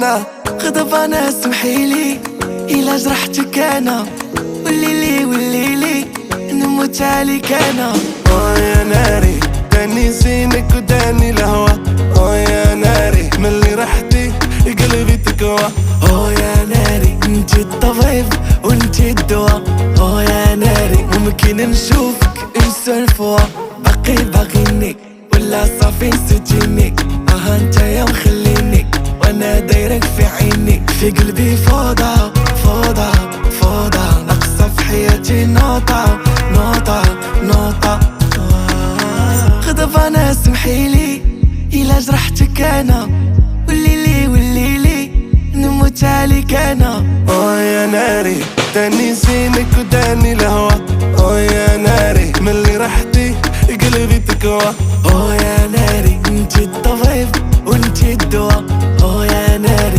كانا غضبانة سمحيلي إلا جرحتك أنا، وليلي نموت عليك أنا. يا ناري داني زينك وداني الهوى. يا ناري ملي رحتي قلبي تكوى. يا ناري انتي الطبيب وانتي الدواء. يا ناري ممكن نشوفك نسولفوا، باغيني ولا صافي نسيتيني؟ انتيا مخليني وانا دايرك في عيني، في قلبي فوضى ناقصة في حياتي نوطة غضبانة سمحيلي إلا جرحتك أنا، وليلي نموت عليك أنا. يا ناري داني زينك وداني الهوى. يا ناري ملي رحتي قلبي تكوى. يا ناري انتي الطبيب